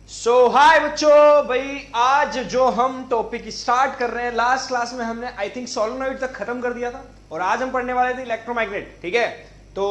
हाय बच्चों, भाई आज जो हम टॉपिक स्टार्ट कर रहे हैं, लास्ट क्लास में हमने आई थिंक सोलेनॉइड तक खत्म कर दिया था और आज हम पढ़ने वाले थे इलेक्ट्रोमैग्नेट। ठीक है, तो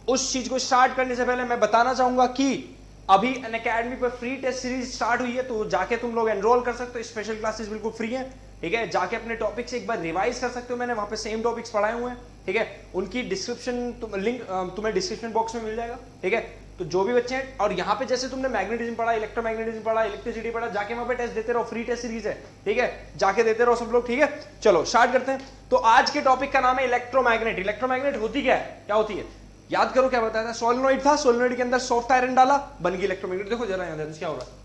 उस चीज को स्टार्ट करने से पहले मैं बताना चाहूंगा कि अभी अनअकैडमी पर फ्री टेस्ट सीरीज स्टार्ट हुई है, तो जाके तुम लोग एनरोल कर सकते हो। स्पेशल क्लासेस बिल्कुल फ्री है। ठीक है, जाके अपने टॉपिक्स एक बार रिवाइज कर सकते हो। मैंने वहां पे सेम टॉपिक्स पढ़ाए हुए हैं। ठीक है, उनकी डिस्क्रिप्शन लिंक तुम्हें डिस्क्रिप्शन बॉक्स में मिल जाएगा। ठीक है, तो जो भी बच्चे हैं, और यहाँ पे जैसे तुमने मैग्नेटिज्म पढ़ा, इलेक्ट्रोमैग्नेटिज्म पढ़ा, इलेक्ट्रिसिटी पढ़ा, जाके वहां पे टेस्ट देते रहो। फ्री टेस्ट सीरीज है। ठीक है, जाके देते रहो सब लोग। ठीक है, चलो स्टार्ट करते हैं। तो आज के टॉपिक का नाम है इलेक्ट्रोमैग्नेट। इलेक्ट्रोमैग्नेट होती क्या है, क्या होती है, याद करो क्या बताया था। सोलेनॉइड था, सोलेनॉइड के अंदर सॉफ्ट आयरन डाला, बन गई इलेक्ट्रोमैग्नेट। देखो जरा यहाँ क्या हो रहा है,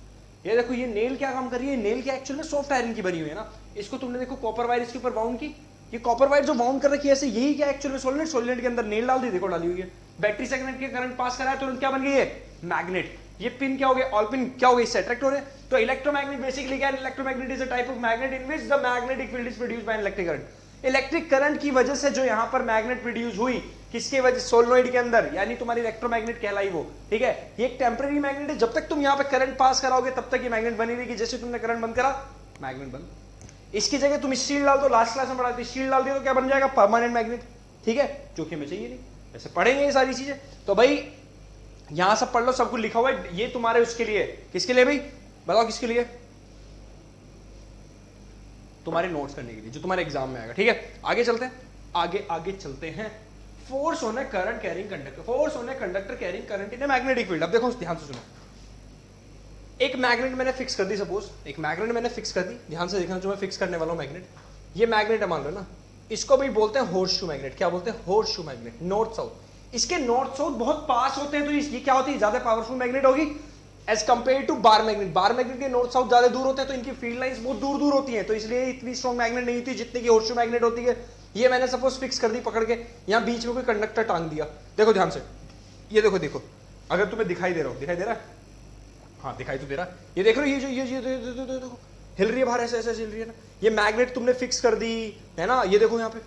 ये देखो, ये नेल क्या काम कर रही है। नेल क्या एक्चुअल में सॉफ्ट आयरन की बनी हुई है ना। इसको तुमने देखो कॉपर वायर इसके ऊपर बाउंड की, ये कॉपर वायर जो बाउंड कर रखी है ऐसे, यही क्या एक्चुअल में सोलेनॉइड। सोलेनॉइड के अंदर नेल डाल दी, देखो डाली हुई है। बैटरी से कनेक्ट के करंट पास कराया तुरंत क्या बन गई है, मैग्नेट। ये पिन क्या हो गया, ऑल पिन क्या हो गई, इससे अट्रैक्ट हो रहे हैं। तो इलेक्ट्रोमैग्नेट बेसिकली क्या है, electromagnet is a type of magnet in which the magnetic field is produced by electric current. Electric current की वजह से जो यहां पर मैग्नेट प्रोड्यूस हुई, किसके वजह, सोलेनॉइड के अंदर, यानी तुम्हारी इलेक्ट्रोमैग्नेट कहलाई वो। ठीक है, ये एक टेम्पररी मैग्नेट है। जब तक तुम यहां पे करंट पास कराओगे तब तक ये मैग्नेट बनी रहेगी। जैसे तुमने करंट बंद करा, मैग्नेट बंद। इसकी जगह तुम स्टील डाल दो, लास्ट क्लास में पढ़ा था, स्टील डाल दिया तो क्या बन जाएगा, परमानेंट मैग्नेट। ठीक है, जो कि हमें चाहिए नहीं। ऐसे पढ़ेंगे ये सारी चीजें। तो भाई यहां सब पढ़ लो, सब कुछ लिखा हुआ है। ये तुम्हारे उसके लिए, किसके लिए भाई बताओ, किसके लिए, तुम्हारे नोट्स करने के लिए, जो तुम्हारे एग्जाम में आएगा। ठीक है, आगे चलते हैं, आगे चलते हैं। Force on A current carrying conductor, force on a conductor carrying current in a magnetic field. अब देखो ध्यान से सुनो, एक मैग्नेट मैंने फिक्स कर दी, सपोज एक मैग्नेट मैंने फिक्स कर दी। ध्यान से देखना जो मैं फिक्स करने वाला हूं मैग्नेट, ये मैग्नेट है मान लो ना। इसको भी बोलते हैं हॉर्स शू मैग्नेट। क्या बोलते हैं, horse shoe magnet. North south, इसके नॉर्थ साउथ बहुत पास होते हैं, तो ये क्या होती है, ज्यादा पावरफुल मैग्नेट होगी as compared to bar magnet. Bar magnet के नॉर्थ साउथ ज्यादा दूर होते हैं, तो इनकी फील्ड लाइंस बहुत दूर दूर होती हैं, तो इसलिए इतनी स्ट्रॉन्ग मैग्नेट नहीं होती जितनी की हॉर्स शू मैग्नेट होती है। ये मैंने सपोज फिक्स कर दी पकड़ के, यहाँ बीच में कोई कंडक्टर टांग दिया। देखो ध्यान से, ये देखो, अगर तुम्हें दिखाई दे रहा हो, दिखाई दे रहा है, हाँ दिखाई तो दे रहा है। ये देख रहे हो, ये जो ये देखो हिल रही है बाहर, ऐसे ऐसे हिल रही है ना। ये मैग्नेट तुमने फिक्स कर दी है ना। ये देखो यहाँ पे,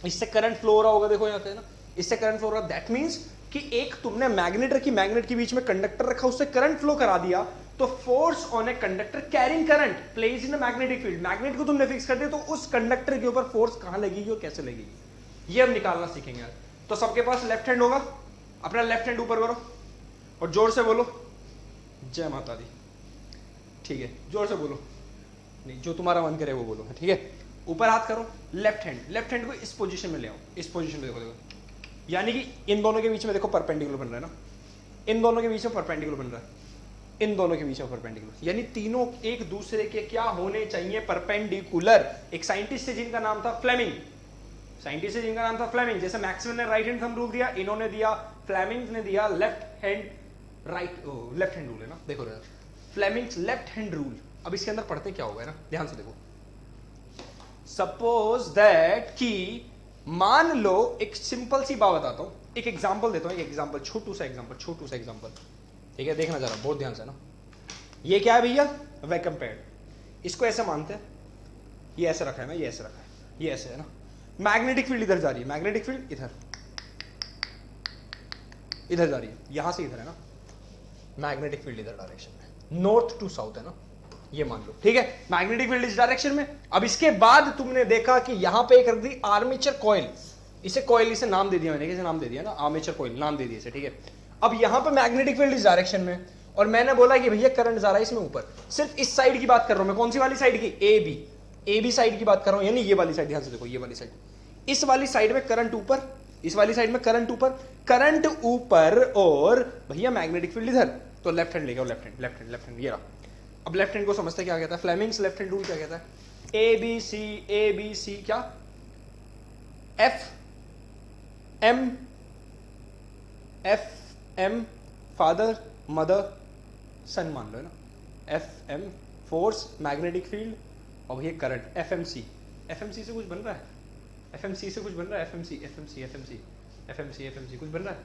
इससे करंट फ्लो हो रहा होगा, देखो यहाँ पे ना, इससे करंट फ्लो हो रहा। दैट मींस कि एक तुमने मैग्नेट रखी, मैग्नेट के बीच में कंडक्टर रखा, उससे करंट फ्लो करा दिया। तो force on a conductor carrying current placed in a magnetic field. Magnet को तुमने फिक्स कर दिया, तो उस कंडक्टर के ऊपर फोर्स कहां लगेगी और कैसे लगेगी, ये हम निकालना सीखेंगे यार। तो सबके पास लेफ्ट हैंड होगा, अपना लेफ्ट हैंड ऊपर करो और जोर से बोलो जय माता दी। ठीक है, जोर से बोलो, नहीं जो तुम्हारा मन करे वो बोलो। ठीक है, ऊपर हाथ करो, लेफ्ट हैंड को इस पोजीशन में ले आओ, इस पोजीशन में देखो, यानी कि इन दोनों के बीच में देखो परपेंडिकुलर बन रहा है ना, इन दोनों के बीच में परपेंडिकुलर बन रहा है, इन दोनों के बीच में परपेंडिकुलर, यानी तीनों एक दूसरे के क्या होने चाहिए, परपेंडिकुलर। एक साइंटिस्ट है जिनका नाम था फ्लेमिंग, जैसे मैक्सवेल ने राइट हैंड थंब रूल दिया, इन्होंने दिया, फ्लेमिंग ने दिया लेफ्ट हैंड रूल है ना। देखो फ्लेमिंग्स लेफ्ट हैंड रूल। अब इसके अंदर पढ़ते क्या होगा ना, ध्यान से देखो। सपोज दैट कि मान लो, एक सिंपल सी बात बताता हूं, एक एग्जांपल देता हूं, एक एग्जांपल, छोटू सा एग्जांपल। ठीक है, देखना जरा बहुत ध्यान से ना। ये क्या है भैया, वैक्यूम पैड। इसको ऐसे मानते हैं, ये ऐसे रखा है ना, ये ऐसे रखा है, ये ऐसे है ना। मैग्नेटिक फील्ड इधर जा रही है, मैग्नेटिक फील्ड इधर जा रही है, यहां से इधर है ना। मैग्नेटिक फील्ड इधर डायरेक्शन में, नॉर्थ टू साउथ है ना, ये मान लो। ठीक है, मैग्नेटिक फील्ड इस डायरेक्शन में। अब इसके बाद तुमने देखा कि यहां पे एक रख दी आर्मेचर कॉइल, इसे नाम दे दिया मैंने, कैसे नाम दे दिया ना, आर्मेचर कॉइल नाम दे दिया इसे। ठीक है, अब यहां पे मैग्नेटिक फील्ड इस डायरेक्शन में, और मैंने बोला कि भैया करंट जा रहा है इसमें ऊपर। सिर्फ इस साइड की बात कर रहा हूं मैं, कौन सी वाली साइड की, ए बी साइड की बात कर रहा हूं, यानी ये वाली साइड। ध्यान से देखो, ये वाली साइड, इस वाली साइड में करंट ऊपर, इस वाली साइड में करंट ऊपर, और भैया मैग्नेटिक फील्ड इधर। तो लेफ्ट हैंड लेगा, लेफ्ट हैंड ये रहा। अब लेफ्ट हैंड को समझते क्या कहता है, फ्लेमिंग्स लेफ्ट हैंड रूल क्या कहता है, ए बी सी क्या, F M father mother son मान लो है ना। F M force, magnetic field, और भैया करंट, एफ एम सी से कुछ बन रहा है, एफ एम सी कुछ बन रहा है,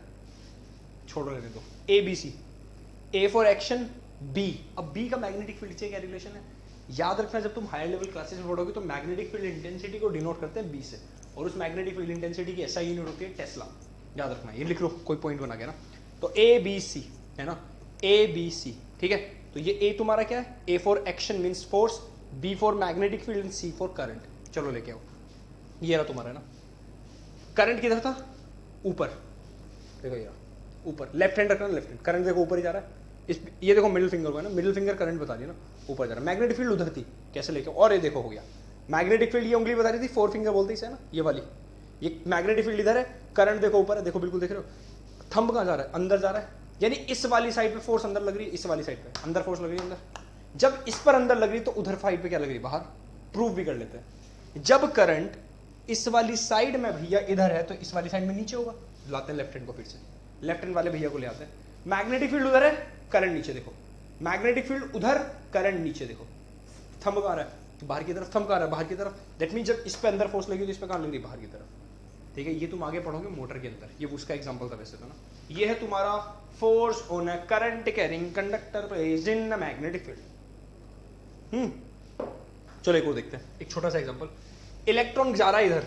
छोड़ो रहने दो। A B C, A for action, B. अब बी का मैग्नेटिक फील्ड से क्या रिलेशन है, याद रखना, जब तुम हायर लेवल क्लासेस में पढ़ोगे तो मैग्नेटिक फील्ड इंटेंसिटी को डिनोट करते हैं बी से, और उस मैग्नेटिक फील्ड इंटेंसिटी की ऐसा यूनिट होती है टेस्ला। याद रखना, ये लिख लो, कोई पॉइंट बना के ना। तो ए बी सी है ना, ए बी सी। ठीक है, तो तो ये ए तुम्हारा क्या है, A for action means force, B for magnetic field and C for current. चलो लेके आओ, ये रहा तुम्हारा ना, करंट किधर था, ऊपर, देखो ये ऊपर, लेफ्ट हैंड रखना, लेफ्ट हैंड, करंट देखो ऊपर ही जा रहा है, इस ये देखो मिडिल फिंगर को है ना, मिडिल फिंगर करंट बता रही है ना, ऊपर जा रहा है। मैग्नेटिक फील्ड उधर थी, कैसे लेके, और ये देखो हो गया मैग्नेटिक फील्ड, ये उंगली बता रही थी, फोर फिंगर बोलते इसे ना, ये वाली, ये मैग्नेटिक फील्ड इधर है, करंट देखो ऊपर है, देखो बिल्कुल देख रहे हो, थंब कहाँ जा रहा है, अंदर जा रहा है, यानी इस वाली साइड पे फोर्स अंदर लग रही है, इस वाली साइड पे अंदर फोर्स लग रही है अंदर। जब इस पर अंदर लग रही तो उधर साइड पे क्या लग रही है, बाहर। प्रूफ भी कर लेते हैं, जब करंट इस वाली साइड में भैया इधर है तो इस वाली साइड में नीचे होगा। लाते हैं लेफ्ट हैंड को, फिर से लेफ्ट हैंड वाले भैया को ले आते हैं। मैग्नेटिक फील्ड उधर है, करंट नीचे देखो, मैग्नेटिक फील्ड उधर, करंट नीचे देखो, थंब कहाँ रहा है, बाहर की तरफ, थंब कहाँ रहा है, बाहर की तरफ। दैट मीन जब इस पे अंदर फोर्स लगी तो इस पे कहाँ लग रही है, बाहर की तरफ। ठीक है, ये तुम आगे पढ़ोगे मोटर के अंदर, ये उसका एग्जांपल था वैसे तो ना। ये है तुम्हारा force on a current carrying conductor placed in a magnetic field. चलो एक और देखते हैं, एक छोटा सा एग्जांपल। इलेक्ट्रॉन जा रहा है इधर,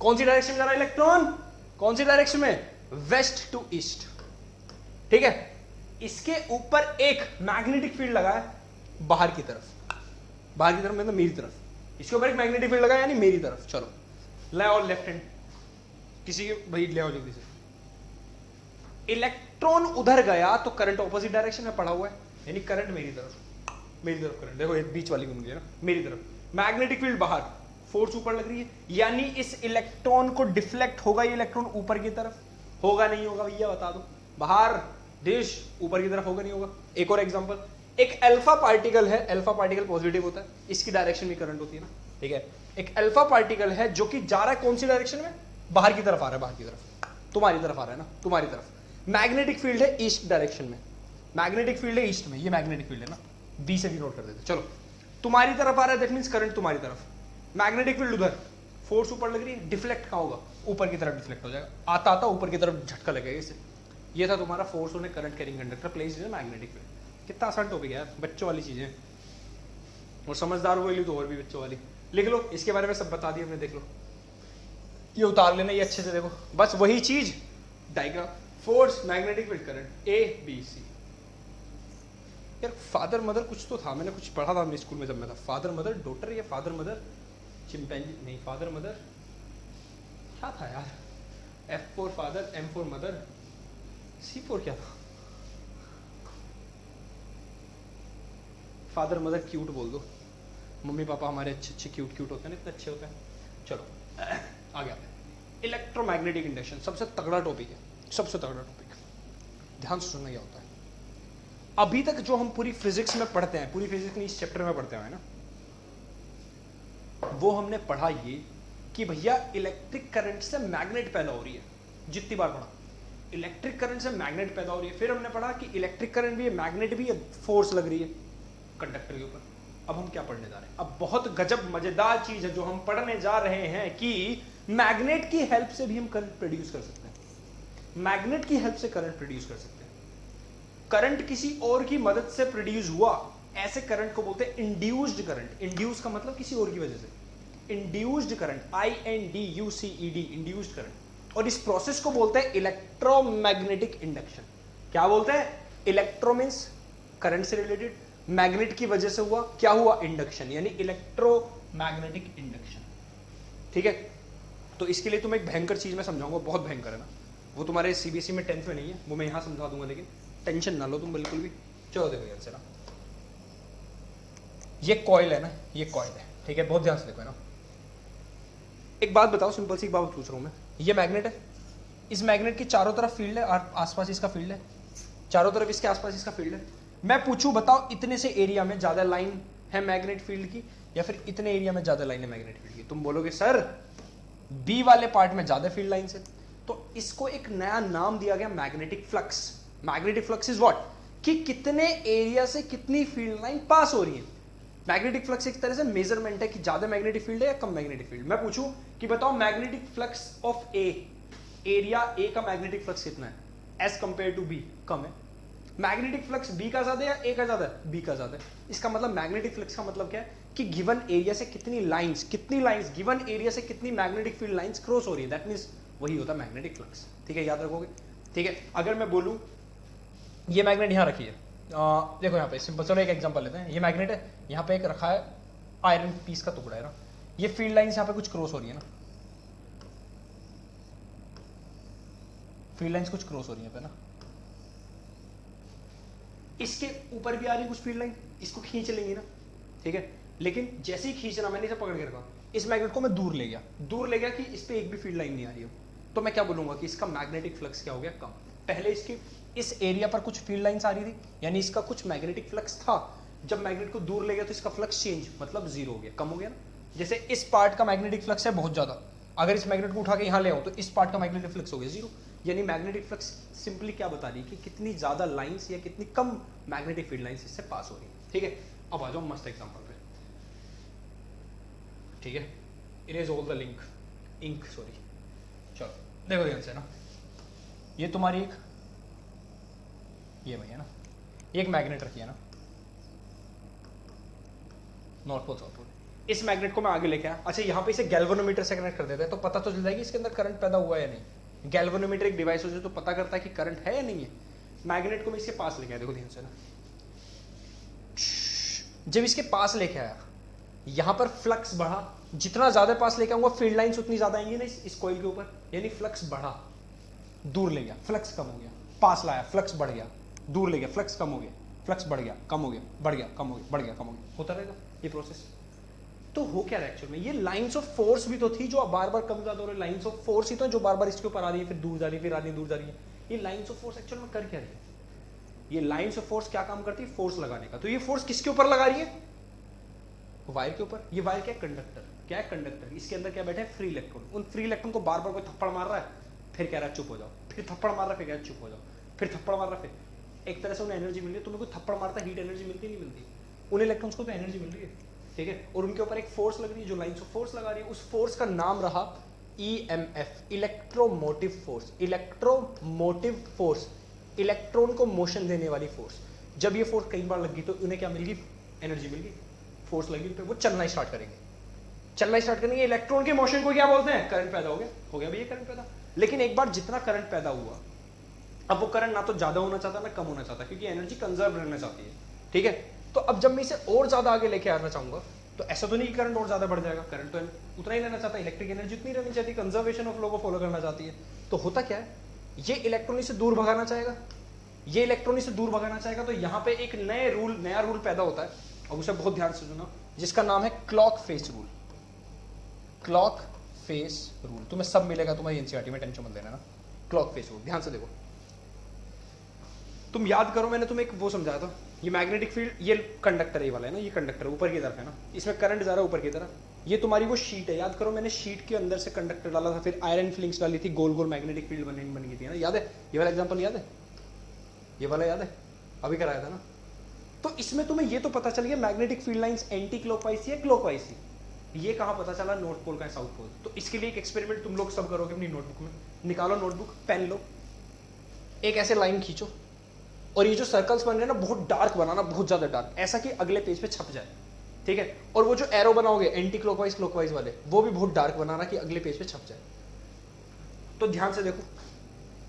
कौन सी डायरेक्शन में जा रहा है इलेक्ट्रॉन, कौन सी डायरेक्शन में, वेस्ट टू ईस्ट। ठीक है, इसके ऊपर एक मैग्नेटिक फील्ड लगा है बाहर की तरफ, बाहर की तरफ मतलब मेरी तरफ, इसके ऊपर एक मैग्नेटिक फील्ड लगा है यानी मेरी तरफ। चलो ले और लेफ्ट हैंड किसी के भाई ले आओ जल्दी से। इलेक्ट्रॉन उधर गया तो करंट ऑपोजिट डायरेक्शन में पड़ा हुआ है, यानी करंट मेरी तरफ, मेरी तरफ करंट, देखो ये बीच वाली उंगली है ना, मेरी तरफ। मैग्नेटिक फील्ड बाहर, फोर्स ऊपर लग रही है, यानी इस इलेक्ट्रॉन को डिफ्लेक्ट होगा ये इलेक्ट्रॉन ऊपर की तरफ, होगा नहीं होगा भैया बता दो, बाहर देश ऊपर की तरफ होगा नहीं होगा। एक और एग्जांपल, एक अल्फा पार्टिकल है, अल्फा पार्टिकल पॉजिटिव होता है, इसकी डायरेक्शन में करंट होती है ना। ठीक है, एक अल्फा पार्टिकल है जो कि जा रहा है कौन सी डायरेक्शन में, बाहर की तरफ आ रहा है, बाहर की तरफ, तुम्हारी तरफ आ रहा है ना, तुम्हारी तरफ। मैग्नेटिक फील्ड है ईस्ट डायरेक्शन में, मैग्नेटिक फील्ड है ईस्ट में, ये मैग्नेटिक फील्ड है ना, बी से भी नोट कर देते। चलो तुम्हारी तरफ आ रहा है, दैट मींस करंट तुम्हारी तरफ, मैग्नेटिक फील्ड उधर, फोर्स ऊपर लग रही है, डिफ्लेक्ट कहाँ होगा, ऊपर की तरफ डिफ्लेक्ट हो जाएगा, आता आता ऊपर की तरफ झटका लगेगा इसे। ये था तुम्हारा force on A current carrying conductor placed in magnetic field. कितना आसान टॉपिक है यार, बच्चों वाली चीजें, और समझदार हुए ली तो और भी बच्चों वाली। लिख लो, इसके बारे में सब बता दिया हमने, देख लो, ये उतार लेना, ये अच्छे से देखो, बस वही चीज diagram, force magnetic field current A B C. यार फादर मदर कुछ तो था, मैंने कुछ पढ़ा था अपने स्कूल में जब मैं था, फादर मदर डॉटर या फादर मदर चिंपैंजी, नहीं फादर मदर क्या था यार, F for father, M for mother, C for क्या था, फादर मदर क्यूट बोल दो, मम्मी पापा हमारे अच्छे अच्छे क्यूट क्यूट होते हैं ना, इतने अच्छे होते हैं। चलो आगे आते हैं, इलेक्ट्रोमैग्नेटिक इंडक्शन, सबसे तगड़ा टॉपिक है, सबसे तगड़ा टॉपिक, ध्यान से सुनना क्या होता है। अभी तक जो हम पूरी फिजिक्स में पढ़ते हैं, पूरी फिजिक्स में इस चैप्टर में पढ़ते हैं ना, वो हमने पढ़ा ये कि भैया इलेक्ट्रिक करंट से मैग्नेट पैदा हो रही है, जितनी बार पढ़ा इलेक्ट्रिक करंट से मैग्नेट पैदा हो रही है। फिर हमने पढ़ा कि इलेक्ट्रिक करंट भी है, मैग्नेट भी है, फोर्स लग रही है कंडक्टर के ऊपर। अब हम क्या पढ़ने जा रहे हैं, अब बहुत गजब मजेदार चीज है जो हम पढ़ने जा रहे हैं कि मैग्नेट की हेल्प से भी हम करंट प्रोड्यूस कर सकते हैं, मैग्नेट की हेल्प से करंट प्रोड्यूस कर सकते हैं। करंट किसी और की मदद से प्रोड्यूस हुआ, ऐसे करंट को बोलते हैं इंड्यूस्ड करंट। इंड्यूस का मतलब किसी और की वजह से, induced current, INDUCED, induced current. और इस प्रोसेस को बोलते हैं इलेक्ट्रोमैग्नेटिक इंडक्शन। क्या बोलते हैं, इलेक्ट्रो मींस करंट से रिलेटेड, मैग्नेट की वजह से हुआ, क्या हुआ, इंडक्शन, यानी इलेक्ट्रोमैग्नेटिक इंडक्शन। ठीक है, तो इसके लिए तुम एक भयंकर चीज में समझाऊंगा, बहुत भयंकर है ना, वो तुम्हारे CBSE में 10th में नहीं है, वो मैं यहां समझा दूंगा, लेकिन टेंशन ना लो तुम बिल्कुल भी। चलो देखो यार से ना, ये कॉइल है ना, ये कॉइल है, ठीक है, बहुत ध्यान से देखो है ना। एक बात बताओ, सिंपल सी एक बात पूछ रहा हूं मैं, ये मैग्नेट है, इस मैग्नेट की चारों तरफ फील्ड है, आसपास इसका फील्ड है, चारों तरफ इसके आसपास इसका फील्ड है। मैं पूछूं बताओ, इतने से एरिया में ज्यादा लाइन है मैग्नेट फील्ड की, या फिर इतने एरिया में ज्यादा लाइन है मैग्नेट फील्ड की? तुम बोलोगे सर बी वाले पार्ट में ज्यादा फील्ड लाइन है। तो इसको एक नया नाम दिया गया, magnetic flux. Magnetic flux is what, कि कितने एरिया से कितनी फील्ड लाइन पास हो रही है। मैग्नेटिक फ्लक्स एक तरह से मेजरमेंट है कि ज्यादा मैग्नेटिक फील्ड है या कम मैग्नेटिक फील्ड। मैं पूछूं कि बताओ magnetic flux of A, area A का मैग्नेटिक फ्लक्स कितना है एज कंपेयर टू बी, कम है। मैग्नेटिक फ्लक्स बी का ज्यादा है या ए का ज्यादा है, बी का ज्यादा है। इसका मतलब मैग्नेटिक फ्लक्स का मतलब क्या है कि गिवन एरिया से कितनी लाइंस गिवन एरिया से कितनी मैग्नेटिक फील्ड लाइंस क्रॉस हो रही है, दैट मींस वही होता है मैग्नेटिक फ्लक्स। ठीक है, याद रखोगे। ठीक है, अगर मैं बोलूं ये मैग्नेट यहां रखी है, देखो यहाँ पे सिंपल, चलो एक एग्जांपल लेते हैं। ये मैग्नेट है, यहाँ पे एक रखा है आयरन पीस का टुकड़ा है ना, ये फील्ड लाइंस यहाँ पे कुछ क्रॉस हो रही है ना, फील्ड लाइंस कुछ क्रॉस हो रही है पे ना, इसके ऊपर भी आ रही है कुछ फील्ड लाइन, इसको खींच लेंगे ना, ठीक है। लेकिन जैसे ही खींचना, मैंने इसे पकड़ के रखा, इस मैग्नेट को मैं दूर ले गया कि इस पे एक भी फील्ड लाइन नहीं आ रही है, तो मैं क्या बोलूंगा कि इसका मैग्नेटिक फ्लक्स क्या हो गया, कम। पहले इसकी इस एरिया पर कुछ फील्ड लाइंस आ रही थी, यानी इसका कुछ मैग्नेटिक फ्लक्स था, जब मैग्नेट को दूर ले गया तो इसका फ्लक्स चेंज, मतलब जीरो हो गया, कम हो गया ना। जैसे इस पार्ट का मैग्नेटिक फ्लक्स है बहुत ज्यादा, अगर इस मैग्नेट को उठा के यहाँ ले आओ तो इस पार्ट का मैग्नेटिक फ्लक्स हो गया जीरो। यानी मैग्नेटिक फ्लक्स सिंपली क्या बता रही है कि कितनी ज्यादा लाइंस या कितनी कम मैग्नेटिक फील्ड लाइंस इससे पास हो रही है, ठीक है। अब आ जाओ मस्त एग्जांपल पे, ठीक है। Erase all the ink sorry. चलो देखो ध्यान से ना, ये तुम्हारी एक, ये भैया ना, एक मैग्नेट रखी है ना, नॉर्थ पोल साउथ पोल, इस मैग्नेट को मैं आगे लेके आया, अच्छा यहाँ पे इसे गैल्वेनोमीटर से कनेक्ट कर देते हैं, तो पता तो चल जाएगी इसके अंदर करंट पैदा हुआ है या नहीं। गैल्वेनोमीटर एक डिवाइस हो जो तो पता करता है कि करंट है या नहीं है। मैग्नेट को मैं इसके पास लेके आया, देखो ध्यान से ना, जब इसके पास लेके आया, यहां पर फ्लक्स बढ़ा, जितना ज्यादा पास लेके आऊंगा फील्ड लाइंस उतनी ज्यादा आएंगी ना इस कॉइल के ऊपर, यानी फ्लक्स बढ़ा, दूर ले गया फ्लक्स कम हो गया, पास लाया फ्लक्स बढ़ गया, दूर ले गया फ्लक्स कम हो गया, फ्लक्स बढ़ गया कम हो गया, बढ़ गया कम हो गया, बढ़ गया कम हो गया, होता रहेगा ये प्रोसेस। तो हो क्या रहा है एक्चुअल में, ये लाइंस ऑफ फोर्स भी तो थी जो बार बार कम ज्यादा हो रही है, लाइंस ऑफ फोर्स ही तो जो बार बार इसके ऊपर आ रही है, फिर दूर जा रही है, फिर आ रही है, दूर जा रही है। ये लाइंस ऑफ फोर्स एक्चुअल में कर क्या रही है, ये लाइंस ऑफ फोर्स क्या काम करती है, फोर्स लगाने का। तो ये फोर्स किसके ऊपर लगा रही है, वायर के ऊपर। ये वायर क्या है, कंडक्टर, क्या है कंडक्टर, इसके अंदर क्या बैठे हैं, फ्री इलेक्ट्रॉन। उन फ्री इलेक्ट्रॉन को बार बार कोई थप्पड़ मार रहा है, फिर कह रहा है चुप हो जाओ, फिर थप्पड़ मार रहा है, फिर कह रहा है चुप हो जाओ, फिर थप्पड़ मार रहा है, फिर एक तरह से उन्हें एनर्जी मिल रही है। तुम्हें कोई थप्पड़ मारता है, हीट एनर्जी मिलती नहीं मिलती, उन इलेक्ट्रॉन्स को तो एनर्जी मिल रही है, ठीक है। और उनके ऊपर एक फोर्स लग रही है जो लाइंस ऑफ फोर्स लगा रही है, उस फोर्स का नाम रहा EMF, electromotive force. Electromotive force, electron को मोशन देने वाली फोर्स। जब ये फोर्स कई बार लगी तो उन्हें क्या मिल गई, एनर्जी मिल गई, फोर्स लगी तो वो चलना स्टार्ट करेंगे, चलना स्टार्ट करेंगे। इलेक्ट्रॉन के मोशन को क्या बोलते हैं, करंट पैदा हो गया भैया करंट पैदा। लेकिन एक बार जितना करंट पैदा हुआ, अब वो करंट ना तो ज्यादा होना चाहता ना कम होना चाहता, क्योंकि एनर्जी कंजर्व रहना चाहती है, ठीक है। तो अब जब मैं इसे और ज्यादा आगे लेके आना चाहूंगा तो ऐसा तो नहीं कि करंट और ज्यादा बढ़ जाएगा, करंट तो उतना ही रहना चाहता है, इलेक्ट्रिक एनर्जी उतनी रहनी चाहती है, कंजर्वेशन ऑफ लॉ को फॉलो करना चाहती है। तो होता क्या है, ये इलेक्ट्रॉन से दूर भगाना चाहेगा, ये इलेक्ट्रॉन से दूर भगाना चाहेगा, तो यहाँ पे एक नया रूल पैदा होता है, और उसे बहुत ध्यान से सुनो, जिसका नाम है clock face rule. Clock face rule तुम्हें सब मिलेगा तुम्हारी एनसीईआरटी में, टेंशन मत लेना ना। क्लॉक फेस रूल ध्यान से देखो, तुम याद करो मैंने तुम्हें एक वो समझाया था, ये मैग्नेटिक फील्ड, ये कंडक्टर ये वाला है ना, ये कंडक्टर ऊपर की तरफ है ना, इसमें करंट जा रहा है ऊपर की तरफ। ये तुम्हारी वो शीट है, याद करो मैंने शीट के अंदर से कंडक्टर डाला था, फिर आयरन फिलिंग्स डाली थी, गोल गोल मैग्नेटिक फील्ड बन गई थी ना, याद है? ये वाला एग्जांपल याद है? ये वाला याद है, अभी कराया था ना। तो इसमें तुम्हें ये तो पता चल गया magnetic field lines anti clockwise थी या क्लॉकवाइज थी। ये कहाँ पता चला, नॉर्थ पोल का है, साउथ पोल। तो इसके लिए एक एक्सपेरिमेंट तुम लोग सब करोगे अपनी नोटबुक में, निकालो नोटबुक, पेन लो, एक ऐसे लाइन खींचो, और ये जो सर्कल्स बन रहे हैं ना बहुत डार्क बनाना, बहुत ज्यादा डार्क, ऐसा कि अगले पेज पे छप जाए, ठीक है। और वो जो एरो बनाओगे एंटी क्लॉकवाइज क्लॉकवाइज वाले, वो भी बहुत डार्क बनाना कि अगले पेज पे छप जाए। तो ध्यान से देखो,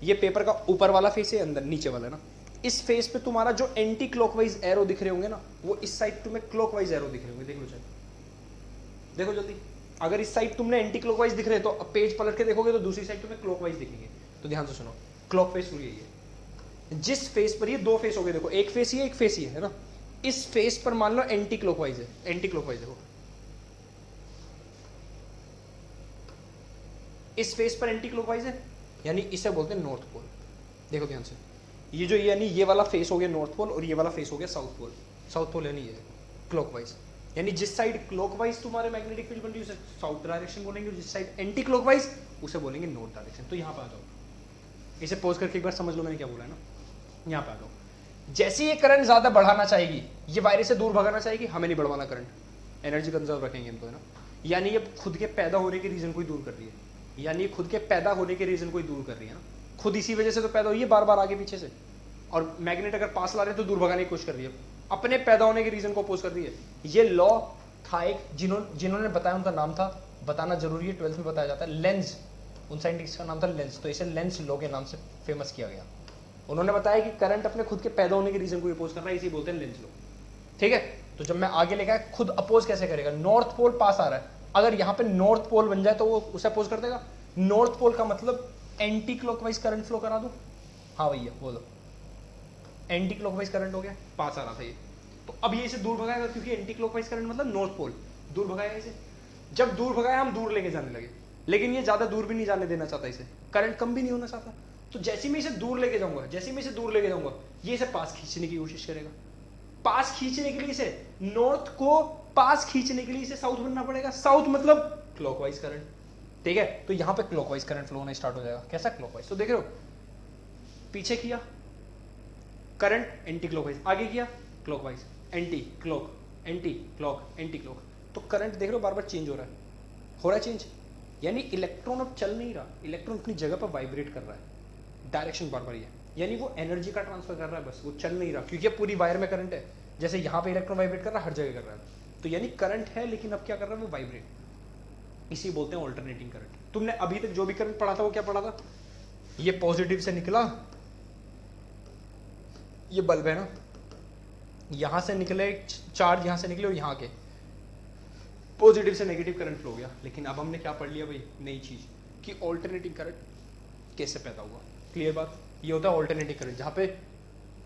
ये पेपर का ऊपर वाला फेस है, अंदर नीचे वाला ना, इस फेस पे तुम्हारा जो एंटी क्लॉकवाइज एरो दिख रहे होंगे ना, वो इस साइड तुम्हें क्लॉकवाइज एरो दिख रहे होंगे, देख लो चाहे, देखो जल्दी। अगर इस साइड तुमने एंटी क्लॉकवाइज दिख रहे तो अब पेज पलट के देखोगे तो दूसरी साइड तुम्हें क्लॉकवाइज दिखेंगे। तो ध्यान से सुनो, क्लॉक फेस रूल यही है। जिस फेस पर, ये दो फेस हो गए, देखो एक फेस ही है एक फेस ही है ना, इस फेस पर मान लो एंटी क्लॉकवाइज है, एंटी क्लॉकवाइज देखो, इस फेस पर एंटी क्लॉकवाइज है, यानी इसे बोलते हैं नॉर्थ पोल। देखो ध्यान से, ये जो यानी ये वाला फेस हो गया नॉर्थ पोल, और ये वाला फेस हो गया साउथ पोल। साउथ पोल यानी ये क्लॉकवाइज, यानी जिस साइड क्लॉकवाइज तुम्हारे मैग्नेटिक फील्ड बन रही है उसे साउथ डायरेक्शन बोलेंगे, और जिस साइड एंटी क्लॉकवाइज उसे बोलेंगे नॉर्थ डायरेक्शन। तो यहाँ पे आ जाओ, इसे पॉज करके एक बार समझ लो मैंने क्या बोला है ना। यहाँ पे आ जाओ, जैसे ये करंट ज्यादा बढ़ाना चाहेगी, ये वायर से दूर भगाना चाहेगी, हमें नहीं बढ़वाना करंट, एनर्जी कंजर्व रखेंगे इनको, है ना। यानी ये खुद के पैदा होने के रीजन को ही दूर कर रही है, यानी खुद के पैदा होने के रीजन को ही दूर कर रही है ना, खुद इसी वजह से तो पैदा हुई है बार बार आगे पीछे से। और मैग्नेट अगर पास ला रहे तो दूर भगाने की कोशिश कर रही है, अपने पैदा होने के रीजन को अपोज कर रही है। ये लॉ था एक, जिन्होंने बताया उनका नाम था, बताना जरूरी है, 12th में बताया जाता है, लेंज। उन साइंटिस्ट का नाम था लेंज, तो इसे लेंज लॉ के नाम से फेमस किया गया। उन्होंने बताया कि करंट अपने खुद के पैदा होने के रीजन को अपोज कर रहा है, इसी बोलते हैं लेंज लॉ। ठीक है, तो जब मैं आगे लेके आया खुद अपोज कैसे करेगा, नॉर्थ पोल पास आ रहा है, अगर यहाँ पे नॉर्थ पोल बन जाए तो वो उसे अपोज कर देगा। नॉर्थ पोल का मतलब एंटी क्लॉकवाइज करंट फ्लो करा दो। हाँ भैया बोलो, एंटी क्लॉकवाइज करंट हो गया, पास आ रहा था ये, तो अब ये इसे दूर भगाएगा क्योंकि एंटी क्लॉकवाइज करंट मतलब नॉर्थ पोल, दूर भगाएगा इसे। जब दूर भगाया हम दूर लेके जाने लगे, लेकिन ये ज्यादा दूर भी नहीं जाने देना चाहता, इसे करंट कम भी नहीं होना चाहता। तो जैसे मैं इसे दूर लेके जाऊंगा, जैसे मैं इसे दूर लेके जाऊंगा, ये इसे पास खींचने की कोशिश करेगा। पास खींचने के लिए इसे, नॉर्थ को पास खींचने के लिए इसे साउथ बनना पड़ेगा। साउथ मतलब क्लॉकवाइज करंट। ठीक है, तो यहां पे क्लॉकवाइज करंट फ्लो होना स्टार्ट हो जाएगा। कैसा क्लॉकवाइज, तो देख रहे हो, पीछे किया करंट एंटी क्लॉकवाइज, आगे किया clockwise, anti clock, anti clock, anti clock, तो करंट देख रहे हो बार बार चेंज हो रहा है चेंज, यानी इलेक्ट्रॉन अब चल नहीं रहा, इलेक्ट्रॉन अपनी जगह पर वाइब्रेट कर रहा है, डायरेक्शन बार बार, यानी वो एनर्जी का ट्रांसफर कर रहा है, बस वो चल नहीं रहा, क्योंकि पूरी वायर में करंट है। जैसे यहाँ पे इलेक्ट्रॉन वाइब्रेट कर रहा है, हर जगह कर रहा है, तो यानी करंट है लेकिन अब क्या कर रहा है, वो वाइब्रेट, इसी बोलते हैं ऑल्टरनेटिंग करंट। तुमने अभी तक जो भी करंट पढ़ा था वो क्या पढ़ा था, ये पॉजिटिव से निकला, ये बल्ब है ना, यहां से निकले चार्ज, यहां से निकले और यहाँ के पॉजिटिव से नेगेटिव करंट फ्लो हो गया। लेकिन अब हमने क्या पढ़ लिया भाई, नई चीज, कि ऑल्टरनेटिंग करंट कैसे पैदा हुआ। क्लियर बात, ये होता है ऑल्टरनेटिंग करंट, जहाँ पे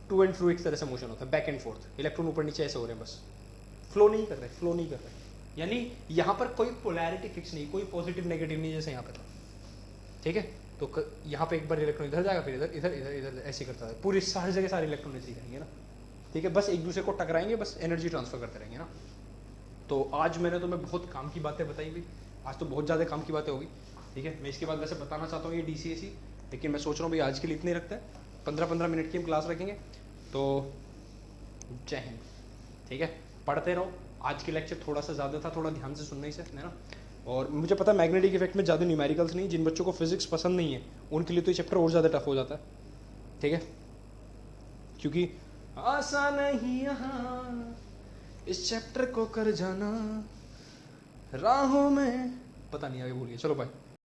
टू एंड फ्रो एक तरह से मोशन होता है, बैक एंड फोर्थ, इलेक्ट्रॉन ऊपर नीचे ऐसे हो रहे हैं, बस फ्लो नहीं कर रहे, यानी यहाँ पर कोई पोलैरिटी फिक्स नहीं, कोई पॉजिटिव नेगेटिव नहीं, जैसे यहाँ पे था। ठीक है, तो यहाँ पे एक बार इलेक्ट्रॉन इधर जाएगा, फिर इधर इधर इधर इधर ऐसे करता है, पूरी सारी जगह सारे इलेक्ट्रॉन ऐसे करेंगे ना। ठीक है, बस एक दूसरे को टकराएंगे, बस एनर्जी ट्रांसफर करते रहेंगे ना। तो आज मैंने तुम्हें बहुत काम की बातें बताई भाई, आज तो बहुत ज़्यादा काम की बातें होगी। ठीक है, मैं इसके बाद वैसे बताना चाहता हूँ ये DCAC, लेकिन मैं सोच रहा हूँ भाई आज के लिए इतने रखते हैं, 15-15 मिनट की हम क्लास रखेंगे। तो जय हिंद। ठीक है, पढ़ते रहो, आज के लेक्चर थोड़ा सा ज़्यादा था, थोड़ा ध्यान से सुनने से, है ना। और मुझे पता है मैग्नेटिक इफेक्ट में ज़्यादा न्यूमेरिकल्स नहीं, जिन बच्चों को फिजिक्स पसंद नहीं है उनके लिए तो ये चैप्टर और ज़्यादा टफ हो जाता है। ठीक है, क्योंकि आसान नहीं यहाँ इस चैप्टर को कर जाना, राहों में, पता नहीं आगे भूल गया, चलो बाय।